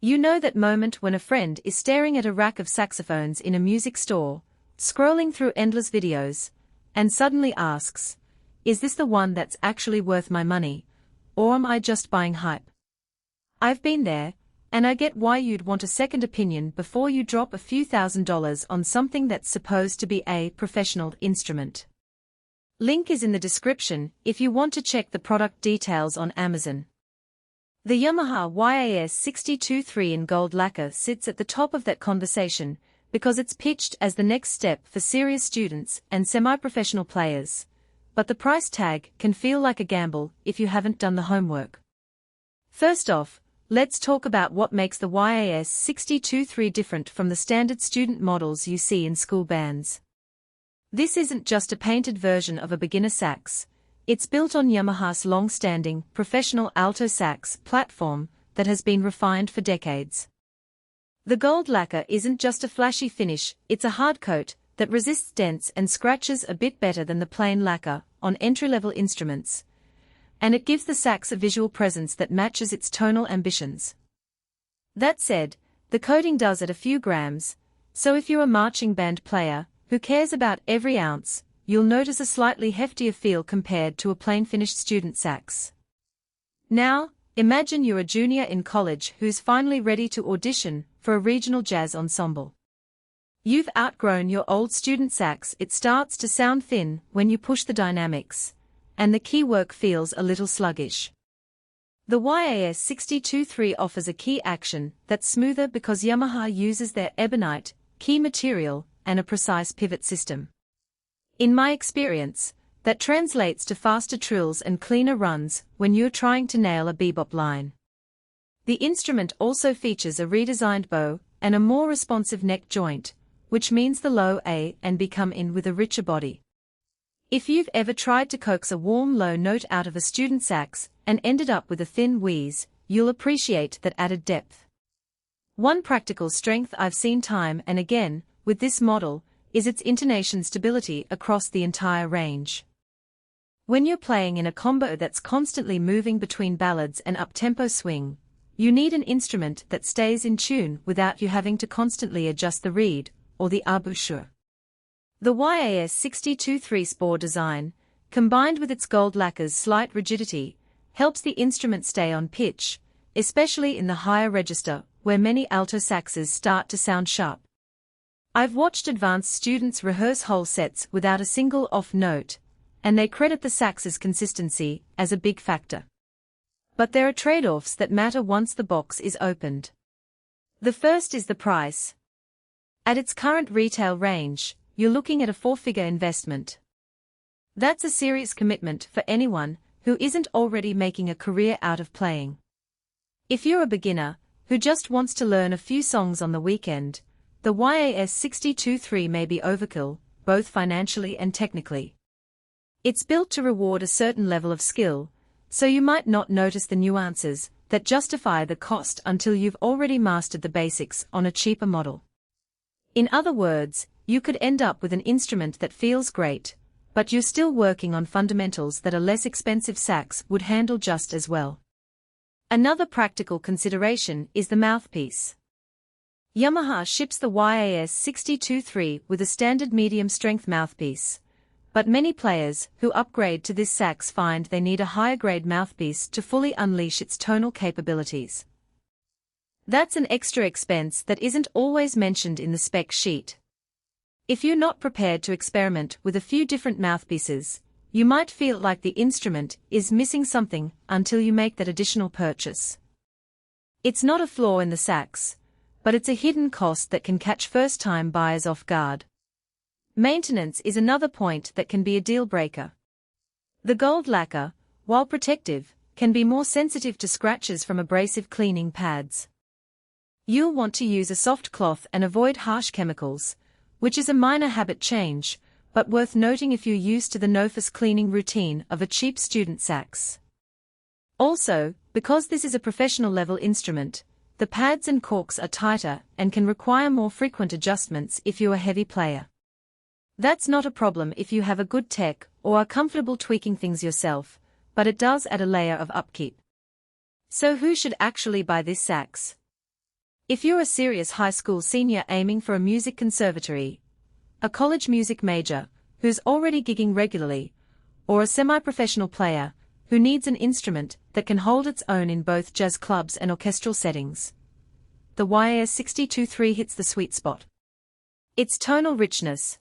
You know that moment when a friend is staring at a rack of saxophones in a music store, scrolling through endless videos, and suddenly asks, "Is this the one that's actually worth my money, or am I just buying hype?" I've been there, and I get why you'd want a second opinion before you drop a few $1,000s on something that's supposed to be a professional instrument. Link is in the description if you want to check the product details on Amazon. The Yamaha YAS 62III in gold lacquer sits at the top of that conversation because it's pitched as the next step for serious students and semi-professional players, but the price tag can feel like a gamble if you haven't done the homework. First off, let's talk about what makes the YAS 62III different from the standard student models you see in school bands. This isn't just a painted version of a beginner sax. It's built on Yamaha's long-standing, professional alto sax platform that has been refined for decades. The gold lacquer isn't just a flashy finish, it's a hard coat that resists dents and scratches a bit better than the plain lacquer on entry-level instruments, and it gives the sax a visual presence that matches its tonal ambitions. That said, the coating does at a few grams, so if you're a marching band player who cares about every ounce, you'll notice a slightly heftier feel compared to a plain finished student sax. Now, imagine you're a junior in college who's finally ready to audition for a regional jazz ensemble. You've outgrown your old student sax. It starts to sound thin when you push the dynamics, and the key work feels a little sluggish. The YAS 62III offers a key action that's smoother because Yamaha uses their ebonite key material and a precise pivot system. In my experience, that translates to faster trills and cleaner runs when you're trying to nail a bebop line. The instrument also features a redesigned bow and a more responsive neck joint, which means the low A and B come in with a richer body. If you've ever tried to coax a warm low note out of a student sax and ended up with a thin wheeze, you'll appreciate that added depth. One practical strength I've seen time and again with this model is its intonation stability across the entire range. When you're playing in a combo that's constantly moving between ballads and up-tempo swing, you need an instrument that stays in tune without you having to constantly adjust the reed or the embouchure. The YAS 62III Spore design, combined with its gold lacquer's slight rigidity, helps the instrument stay on pitch, especially in the higher register where many alto saxes start to sound sharp. I've watched advanced students rehearse whole sets without a single off note, and they credit the sax's consistency as a big factor. But there are trade-offs that matter once the box is opened. The first is the price. At its current retail range, you're looking at a four-figure investment. That's a serious commitment for anyone who isn't already making a career out of playing. If you're a beginner who just wants to learn a few songs on the weekend, the YAS 62III may be overkill, both financially and technically. It's built to reward a certain level of skill, so you might not notice the nuances that justify the cost until you've already mastered the basics on a cheaper model. In other words, you could end up with an instrument that feels great, but you're still working on fundamentals that a less expensive sax would handle just as well. Another practical consideration is the mouthpiece. Yamaha ships the YAS 62III with a standard medium-strength mouthpiece, but many players who upgrade to this sax find they need a higher-grade mouthpiece to fully unleash its tonal capabilities. That's an extra expense that isn't always mentioned in the spec sheet. If you're not prepared to experiment with a few different mouthpieces, you might feel like the instrument is missing something until you make that additional purchase. It's not a flaw in the sax, but it's a hidden cost that can catch first-time buyers off guard. Maintenance is another point that can be a deal-breaker. The gold lacquer, while protective, can be more sensitive to scratches from abrasive cleaning pads. You'll want to use a soft cloth and avoid harsh chemicals, which is a minor habit change, but worth noting if you're used to the no-fuss cleaning routine of a cheap student sax. Also, because this is a professional-level instrument, the pads and corks are tighter and can require more frequent adjustments if you're a heavy player. That's not a problem if you have a good tech or are comfortable tweaking things yourself, but it does add a layer of upkeep. So who should actually buy this sax? If you're a serious high school senior aiming for a music conservatory, a college music major who's already gigging regularly, or a semi-professional player who needs an instrument that can hold its own in both jazz clubs and orchestral settings, the YAS 62III hits the sweet spot. Its tonal richness,